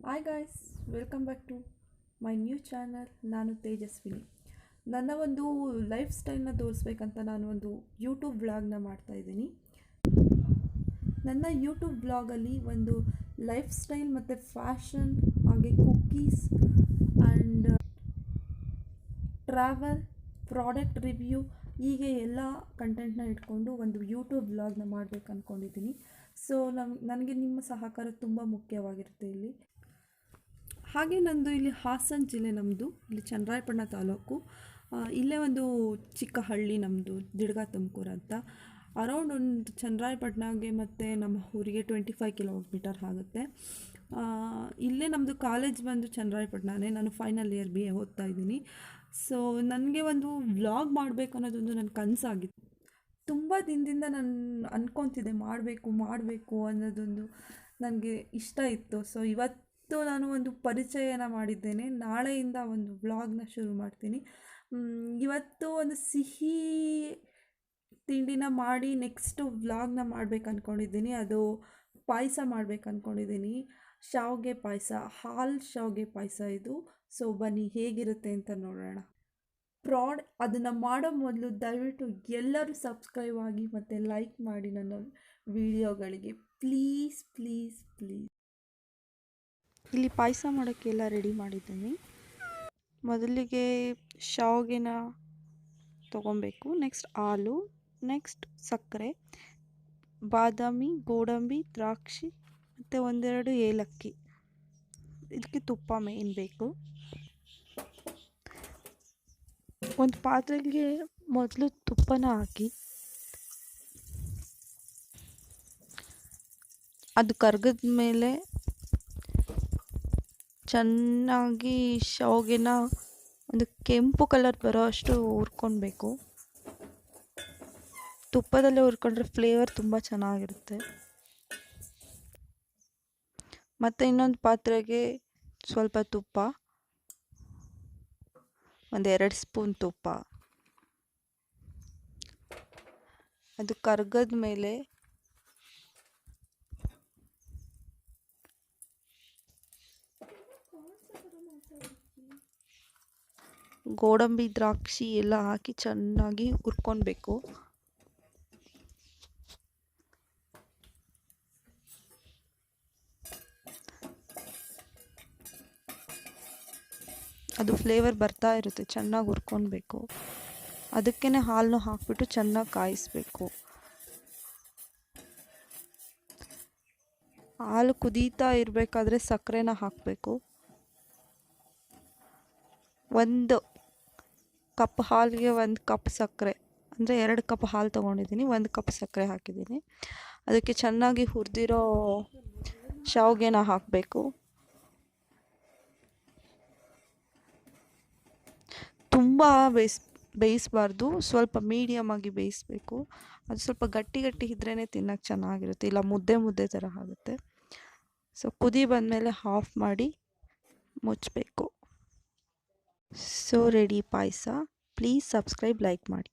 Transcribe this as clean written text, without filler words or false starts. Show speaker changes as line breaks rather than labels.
Hi guys, welcome back to my new channel. ನಾನು ತೇಜಸ್ವಿನಿ. ನನ್ನ ಒಂದು ಲೈಫ್ ಸ್ಟೈಲ್ನ ತೋರಿಸ್ಬೇಕಂತ ನಾನು ಒಂದು ಯೂಟ್ಯೂಬ್ ವ್ಲಾಗ್ನ ಮಾಡ್ತಾಯಿದ್ದೀನಿ. ನನ್ನ ಯೂಟ್ಯೂಬ್ ಬ್ಲಾಗಲ್ಲಿ ಒಂದು ಲೈಫ್ ಸ್ಟೈಲ್ ಮತ್ತು ಫ್ಯಾಷನ್, ಹಾಗೆ cookies and travel, product review, ಹೀಗೆ ಎಲ್ಲ ಕಂಟೆಂಟ್ನ ಇಟ್ಕೊಂಡು ಒಂದು ಯೂಟ್ಯೂಬ್ ವ್ಲಾಗ್ನ ಮಾಡಬೇಕು ಅಂದ್ಕೊಂಡಿದ್ದೀನಿ. ಸೊ ನನಗೆ ನಿಮ್ಮ ಸಹಕಾರ ತುಂಬ ಮುಖ್ಯವಾಗಿರುತ್ತೆ ಇಲ್ಲಿ. ಹಾಗೆ ನಂದು ಇಲ್ಲಿ ಹಾಸನ ಜಿಲ್ಲೆ, ನಮ್ಮದು ಇಲ್ಲಿ ಚನ್ನರಾಯಪಟ್ಟಣ ತಾಲೂಕು. ಇಲ್ಲೇ ಒಂದು ಚಿಕ್ಕ ಹಳ್ಳಿ ನಮ್ಮದು, ದಿಡ್ಗ ತುಮಕೂರು ಅಂತ. ಅರೌಂಡ್ ಒಂದು ಚನ್ನರಾಯಪಟ್ಟಣಗೆ ಮತ್ತು ನಮ್ಮ ಊರಿಗೆ 25 ಕಿಲೋಮೀಟರ್ ಆಗುತ್ತೆ. ಇಲ್ಲೇ ನಮ್ಮದು ಕಾಲೇಜ್ ಬಂದು ಚನ್ನರಾಯಪಟ್ಟಣನೇ. ನಾನು ಫೈನಲ್ ಇಯರ್ BA ಓದ್ತಾ ಇದ್ದೀನಿ. ಸೊ ನನಗೆ ಒಂದು ವ್ಲಾಗ್ ಮಾಡಬೇಕು ಅನ್ನೋದೊಂದು ನನ್ನ ಕನಸಾಗಿತ್ತು. ತುಂಬ ದಿನದಿಂದ ನಾನು ಅಂದ್ಕೊತಿದ್ದೆ ಮಾಡಬೇಕು ಅನ್ನೋದೊಂದು ನನಗೆ ಇಷ್ಟ ಇತ್ತು. ಸೊ ಇವತ್ತು ನಾನು ಒಂದು ಪರಿಚಯನ ಮಾಡಿದ್ದೇನೆ. ನಾಳೆಯಿಂದ ಒಂದು ವ್ಲಾಗ್ನ ಶುರು ಮಾಡ್ತೀನಿ. ಇವತ್ತು ಒಂದು ಸಿಹಿ ತಿಂಡಿನ ಮಾಡಿ ನೆಕ್ಸ್ಟು ವ್ಲಾಗ್ನ ಮಾಡ್ಬೇಕು ಅಂದ್ಕೊಂಡಿದ್ದೀನಿ. ಅದು ಪಾಯಸ ಮಾಡ್ಬೇಕು ಅಂದ್ಕೊಂಡಿದ್ದೀನಿ. ಶಾವಿಗೆ ಪಾಯಸ, ಹಾಲು ಶಾವಿಗೆ ಪಾಯಸ ಇದು. ಸೊ ಬನ್ನಿ ಹೇಗಿರುತ್ತೆ ಅಂತ ನೋಡೋಣ. ಅದನ್ನು ಮಾಡೋ ಮೊದಲು ದಯವಿಟ್ಟು ಎಲ್ಲರೂ ಸಬ್ಸ್ಕ್ರೈಬ್ ಆಗಿ ಮತ್ತು ಲೈಕ್ ಮಾಡಿ ನನ್ನ ವಿಡಿಯೋಗಳಿಗೆ. Please please please. ಇಲ್ಲಿ ಪಾಯಸ ಮಾಡೋಕ್ಕೆಲ್ಲ ರೆಡಿ ಮಾಡಿದ್ದೀನಿ. ಮೊದಲಿಗೆ ಶಾವಿಗೆನ ತೊಗೊಬೇಕು, ನೆಕ್ಸ್ಟ್ ಹಾಲು, ನೆಕ್ಸ್ಟ್ ಸಕ್ಕರೆ, ಬಾದಾಮಿ, ಗೋಡಂಬಿ, ದ್ರಾಕ್ಷಿ ಮತ್ತು ಒಂದೆರಡು ಏಲಕ್ಕಿ. ಇದಕ್ಕೆ ತುಪ್ಪ ಮೇನ್ ಬೇಕು. ಒಂದು ಪಾತ್ರೆಗೆ ಮೊದಲು ತುಪ್ಪನ ಹಾಕಿ ಅದು ಕರಗಿದ ಮೇಲೆ ಚೆನ್ನಾಗಿ ಶಾವಿಗೆನ ಒಂದು ಕೆಂಪು ಕಲರ್ ಬರೋ ಅಷ್ಟು ಹುರ್ಕೊಳ್ಬೇಕು. ತುಪ್ಪದಲ್ಲೇ ಹುರ್ಕೊಂಡ್ರೆ ಫ್ಲೇವರ್ ತುಂಬ ಚೆನ್ನಾಗಿರುತ್ತೆ. ಮತ್ತು ಇನ್ನೊಂದು ಪಾತ್ರೆಗೆ ಸ್ವಲ್ಪ ತುಪ್ಪ, ಒಂದು 2 ಸ್ಪೂನ್ ತುಪ್ಪ. ಅದು ಕರಗದ ಮೇಲೆ ಗೋಡಂಬಿ, ದ್ರಾಕ್ಷಿ ಎಲ್ಲ ಹಾಕಿ ಚೆನ್ನಾಗಿ ಹುರ್ಕೊಳ್ಬೇಕು. ಅದು ಫ್ಲೇವರ್ ಬರ್ತಾ ಇರುತ್ತೆ, ಚೆನ್ನಾಗಿ ಹುರ್ಕೊಳ್ಬೇಕು. ಅದಕ್ಕೇ ಹಾಲನ್ನು ಹಾಕ್ಬಿಟ್ಟು ಚೆನ್ನಾಗಿ ಕಾಯಿಸ್ಬೇಕು. ಹಾಲು ಕುದೀತಾ ಇರಬೇಕಾದ್ರೆ ಸಕ್ಕರೆನ ಹಾಕಬೇಕು. 1 ಕಪ್ ಹಾಲಿಗೆ 1 ಕಪ್ ಸಕ್ಕರೆ, ಅಂದರೆ 2 ಕಪ್ ಹಾಲು ತೊಗೊಂಡಿದ್ದೀನಿ, 1 ಕಪ್ ಸಕ್ಕರೆ ಹಾಕಿದ್ದೀನಿ. ಅದಕ್ಕೆ ಚೆನ್ನಾಗಿ ಹುರಿದಿರೋ ಶಾವಿಗೆನ ಹಾಕಬೇಕು. ತುಂಬ ಬೇಯಿಸಬಾರ್ದು, ಸ್ವಲ್ಪ ಮೀಡಿಯಮ್ ಆಗಿ ಬೇಯಿಸಬೇಕು. ಅದು ಸ್ವಲ್ಪ ಗಟ್ಟಿ ಇದ್ರೇ ತಿನ್ನೋಕ್ಕೆ ಚೆನ್ನಾಗಿರುತ್ತೆ, ಇಲ್ಲ ಮುದ್ದೆ ಥರ ಆಗುತ್ತೆ. ಸೊ ಕುದಿ ಬಂದಮೇಲೆ ಆಫ್ ಮಾಡಿ ಮುಚ್ಚಬೇಕು. So ready payasa. Please subscribe, like ಮಾಡಿ.